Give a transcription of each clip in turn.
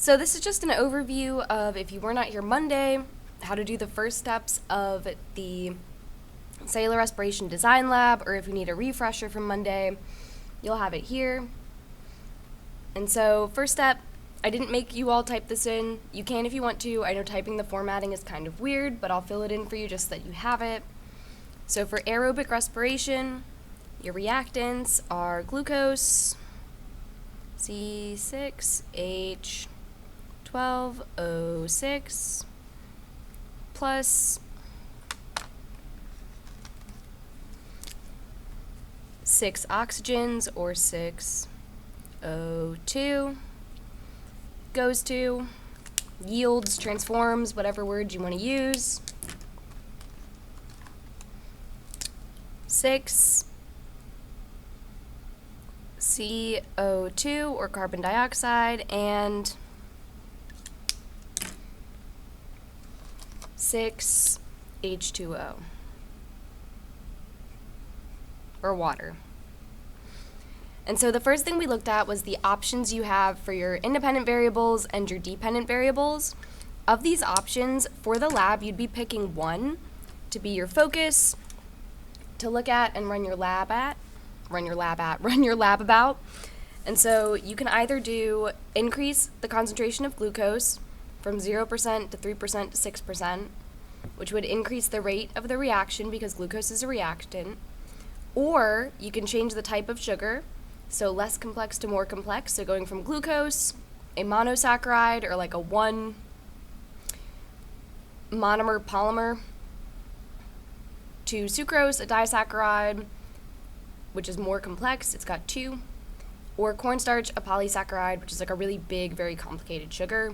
So this is just an overview of, if you were not here Monday, how to do the first steps of the Cellular Respiration Design Lab, or if you need a refresher from Monday, you'll have it here. And so first step, I didn't make you all type this in. You can if you want to. I know typing the formatting is kind of weird, but I'll fill it in for you just so that you have it. So for aerobic respiration, your reactants are glucose, C6H12O6, plus 6 oxygens, or 6O2, goes to, yields, transforms, whatever word you want to use, 6 CO2, or carbon dioxide, and 6 H2O, or water. And so the first thing we looked at was the options you have for your independent variables and your dependent variables. Of these options, for the lab, you'd be picking one to be your focus, to look at and run your lab about. And so you can either do increase the concentration of glucose from 0% to 3% to 6%, which would increase the rate of the reaction because glucose is a reactant, or you can change the type of sugar, so less complex to more complex, so going from glucose, a monosaccharide, or like a one monomer polymer, to sucrose, a disaccharide, which is more complex, it's got 2, or cornstarch, a polysaccharide, which is like a really big, very complicated sugar.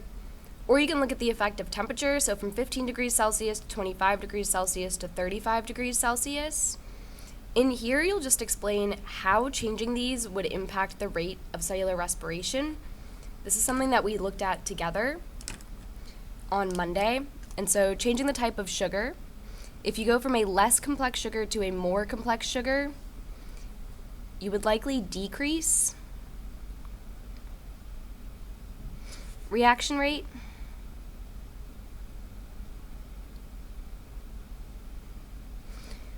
Or you can look at the effect of temperature, so from 15 degrees Celsius to 25 degrees Celsius to 35 degrees Celsius. In here, you'll just explain how changing these would impact the rate of cellular respiration. This is something that we looked at together on Monday. And so changing the type of sugar, if you go from a less complex sugar to a more complex sugar, you would likely decrease reaction rate,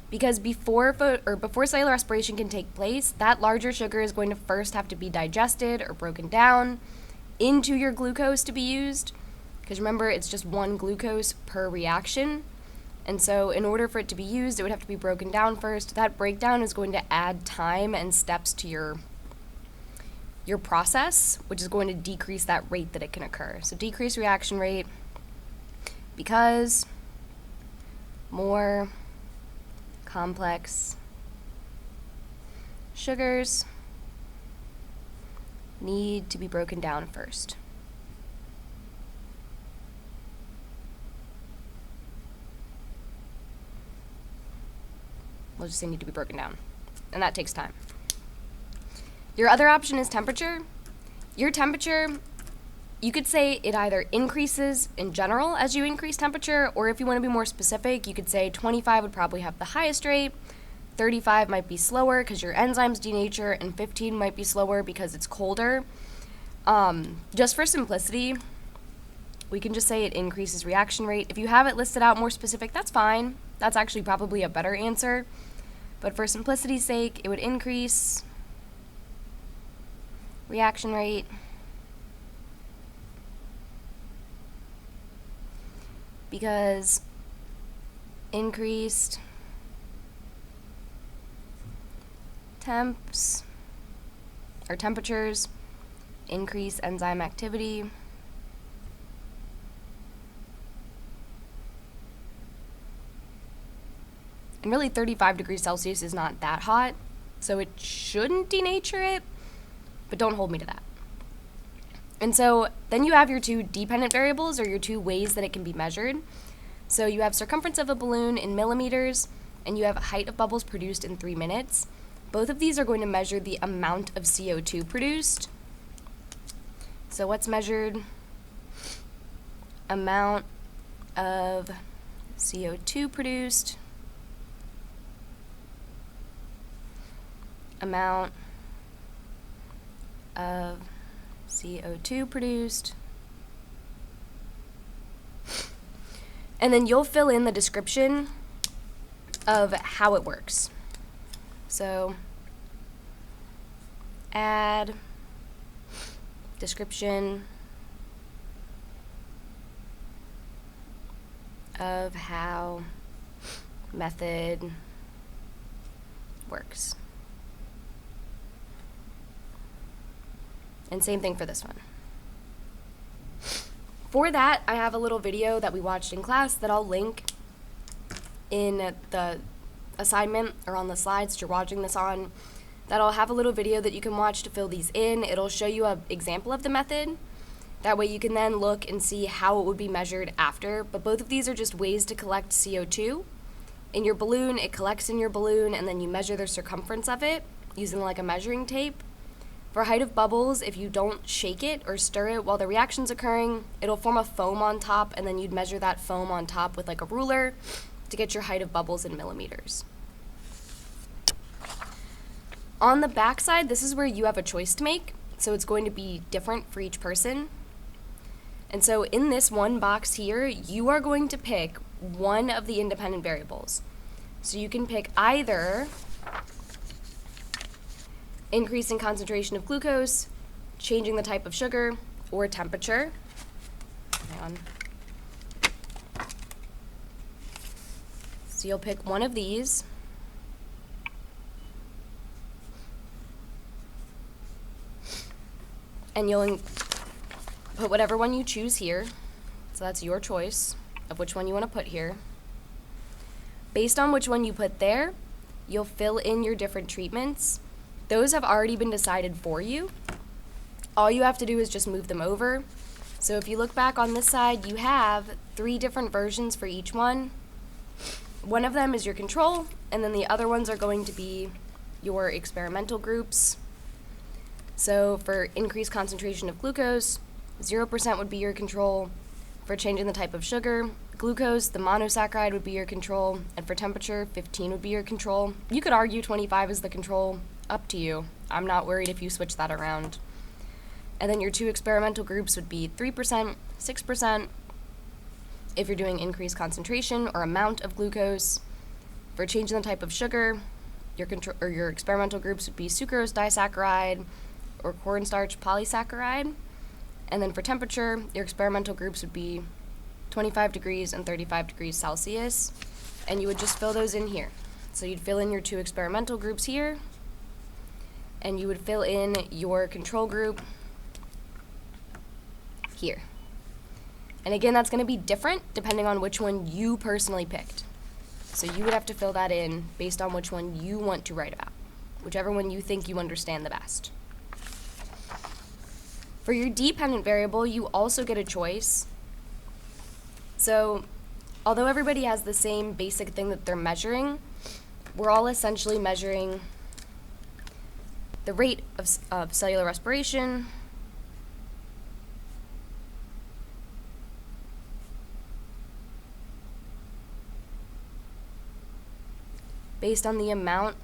because before cellular respiration can take place, that larger sugar is going to first have to be digested or broken down into your glucose to be used, because remember, it's just one glucose per reaction. And so in order for it to be used, it would have to be broken down first. That breakdown is going to add time and steps to your process, which is going to decrease that rate that it can occur. So decrease reaction rate because more complex sugars need to be broken down first. We'll just say need to be broken down, and that takes time. Your other option is temperature. Your temperature, you could say it either increases in general as you increase temperature, or if you want to be more specific, you could say 25 would probably have the highest rate, 35 might be slower because your enzymes denature, and 15 might be slower because it's colder. Just for simplicity, we can just say it increases reaction rate. If you have it listed out more specific, that's fine. That's actually probably a better answer. But for simplicity's sake, it would increase reaction rate because increased temperatures increase enzyme activity. And really 35 degrees Celsius is not that hot, so it shouldn't denature it, but don't hold me to that. And so then you have your two dependent variables, or your two ways that it can be measured. So you have circumference of a balloon in millimeters, and you have height of bubbles produced in 3 minutes. Both of these are going to measure the amount of CO2 produced. So what's measured? Amount of CO2 produced, amount of CO2 produced And then you'll fill in the description of how it works. So add description of how method works. And same thing for this one. For that, I have a little video that we watched in class that I'll link in the assignment or on the slides that you're watching this on. That'll have a little video that you can watch to fill these in. It'll show you an example of the method. That way you can then look and see how it would be measured after. But both of these are just ways to collect CO2. In your balloon, it collects in your balloon, and then you measure the circumference of it using like a measuring tape. For height of bubbles, if you don't shake it or stir it while the reaction's occurring, it'll form a foam on top, and then you'd measure that foam on top with like a ruler to get your height of bubbles in millimeters. On the back side, this is where you have a choice to make, so it's going to be different for each person. And so in this one box here, you are going to pick one of the independent variables. So you can pick either increase in concentration of glucose, changing the type of sugar, or temperature. Hang on. So you'll pick one of these. And you'll put whatever one you choose here. So that's your choice of which one you want to put here. Based on which one you put there, you'll fill in your different treatments. Those have already been decided for you. All you have to do is just move them over. So if you look back on this side, you have 3 different versions for each one. One of them is your control, and then the other ones are going to be your experimental groups. So for increased concentration of glucose, 0% would be your control. For changing the type of sugar, glucose, the monosaccharide would be your control, and for temperature, 15 would be your control. You could argue 25 is the control. Up to you. I'm not worried if you switch that around. And then your 2 experimental groups would be 3%, 6%. If you're doing increased concentration or amount of glucose. For changing the type of sugar, your experimental groups would be sucrose disaccharide or cornstarch polysaccharide. And then for temperature, your experimental groups would be 25 degrees and 35 degrees Celsius. And you would just fill those in here. So you'd fill in your 2 experimental groups here, and you would fill in your control group here. And again, that's going to be different depending on which one you personally picked. So you would have to fill that in based on which one you want to write about, whichever one you think you understand the best. For your dependent variable, you also get a choice. So although everybody has the same basic thing that they're measuring, we're all essentially measuring the rate of cellular respiration, based on the amount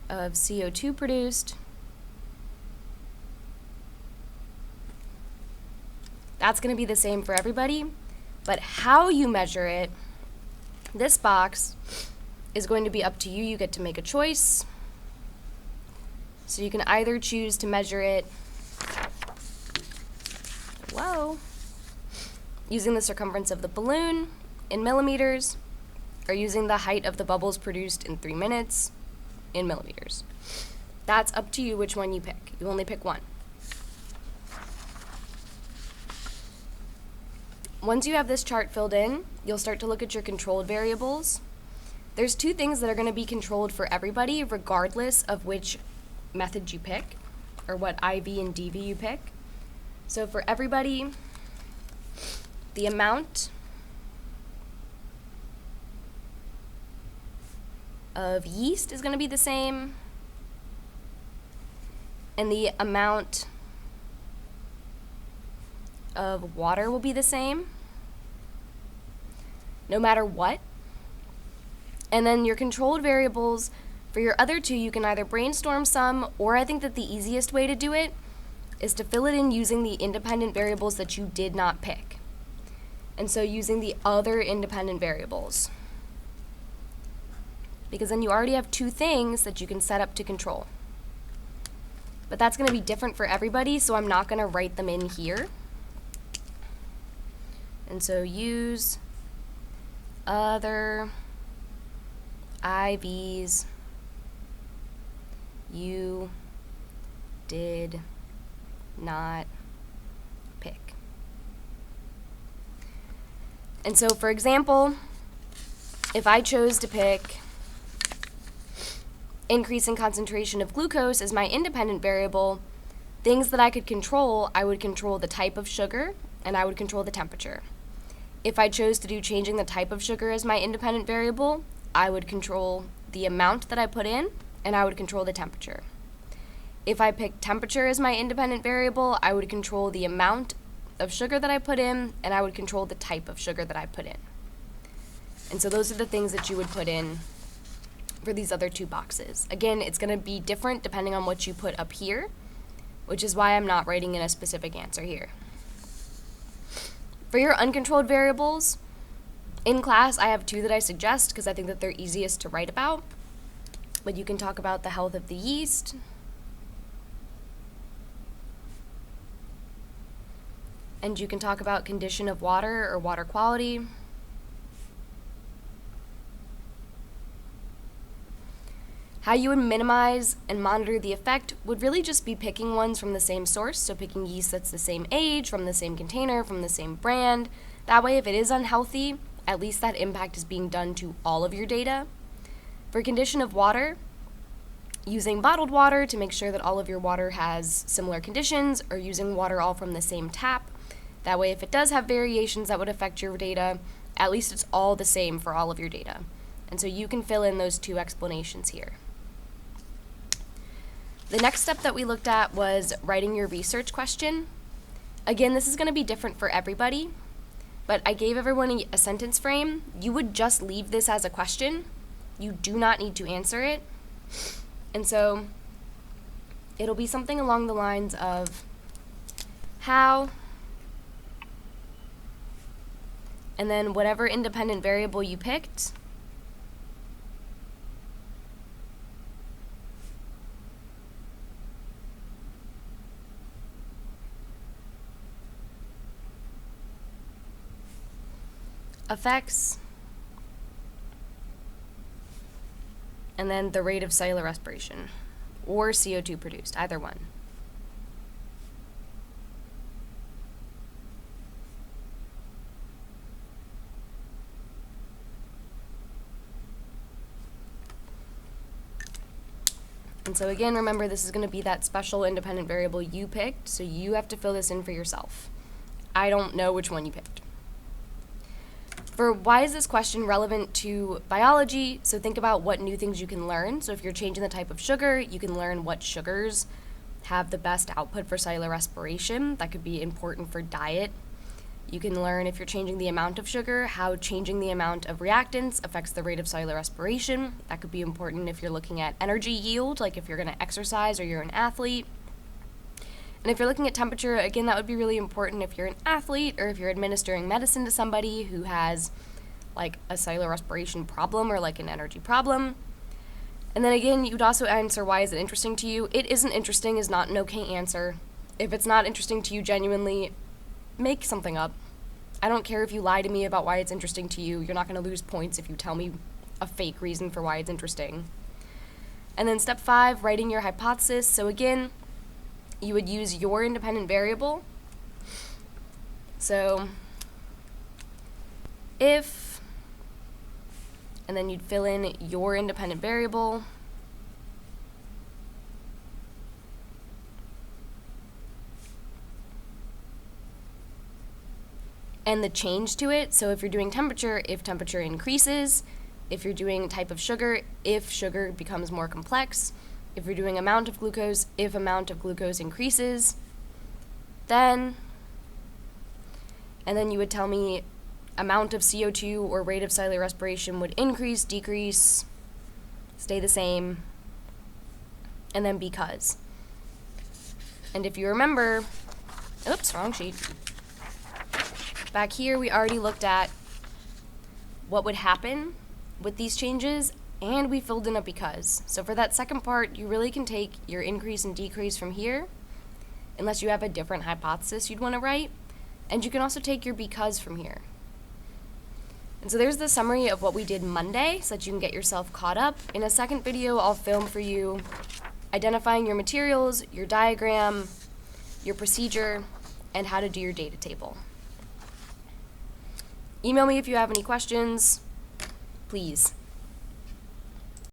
of CO2 produced. That's going to be the same for everybody, but how you measure it, this box is going to be up to you. You get to make a choice. So you can either choose to measure it, using the circumference of the balloon in millimeters, or using the height of the bubbles produced in 3 minutes in millimeters. That's up to you which one you pick. You only pick one. Once you have this chart filled in, you'll start to look at your controlled variables. There's 2 things that are going to be controlled for everybody, regardless of which method you pick, or what IV and DV you pick. So for everybody, the amount of yeast is going to be the same, and the amount of water will be the same, no matter what. And then your controlled variables, for your other 2, you can either brainstorm some, or I think that the easiest way to do it is to fill it in using the independent variables that you did not pick. And so using the other independent variables, because then you already have two things that you can set up to control. But that's going to be different for everybody, so I'm not going to write them in here. And so use other IVs you did not pick. And so, for example, if I chose to pick increase in concentration of glucose as my independent variable, things that I could control, I would control the type of sugar and I would control the temperature. If I chose to do changing the type of sugar as my independent variable, I would control the amount that I put in and I would control the temperature. If I picked temperature as my independent variable, I would control the amount of sugar that I put in and I would control the type of sugar that I put in. And so those are the things that you would put in for these other two boxes. Again, it's going to be different depending on what you put up here, which is why I'm not writing in a specific answer here. For your uncontrolled variables, in class I have two that I suggest because I think that they're easiest to write about. But you can talk about the health of the yeast, and you can talk about condition of water or water quality. How you would minimize and monitor the effect would really just be picking ones from the same source, so picking yeast that's the same age, from the same container, from the same brand. That way, if it is unhealthy, at least that impact is being done to all of your data. For condition of water, using bottled water to make sure that all of your water has similar conditions, or using water all from the same tap. That way, if it does have variations that would affect your data, at least it's all the same for all of your data. And so you can fill in those two explanations here. The next step that we looked at was writing your research question. Again, this is going to be different for everybody, but I gave everyone a sentence frame. You would just leave this as a question. You do not need to answer it. And so it'll be something along the lines of how, and then whatever independent variable you picked, affects, and then the rate of cellular respiration, or CO2 produced, either one. And so again, remember this is going to be that special independent variable you picked, so you have to fill this in for yourself. I don't know which one you picked. For why is this question relevant to biology? So think about what new things you can learn. So if you're changing the type of sugar, you can learn what sugars have the best output for cellular respiration. That could be important for diet. You can learn, if you're changing the amount of sugar, how changing the amount of reactants affects the rate of cellular respiration. That could be important if you're looking at energy yield, like if you're going to exercise or you're an athlete. And if you're looking at temperature, again, that would be really important if you're an athlete or if you're administering medicine to somebody who has like a cellular respiration problem or like an energy problem. And then again, you'd also answer, why is it interesting to you? It isn't interesting is not an okay answer. If it's not interesting to you genuinely, make something up. I don't care if you lie to me about why it's interesting to you. You're not going to lose points if you tell me a fake reason for why it's interesting. And then step 5, writing your hypothesis. So again, you would use your independent variable. So if, and then you'd fill in your independent variable. And the change to it. So if you're doing temperature, if temperature increases. If you're doing type of sugar, if sugar becomes more complex. If you're doing amount of glucose, if amount of glucose increases, then, and then you would tell me amount of CO2 or rate of cellular respiration would increase, decrease, stay the same, and then because. And if you remember, oops, wrong sheet. Back here, we already looked at what would happen with these changes, and we filled in a because. So for that second part, you really can take your increase and decrease from here, unless you have a different hypothesis you'd want to write, and you can also take your because from here. And so there's the summary of what we did Monday, so that you can get yourself caught up. In a second video, I'll film for you identifying your materials, your diagram, your procedure, and how to do your data table. Email me if you have any questions, please.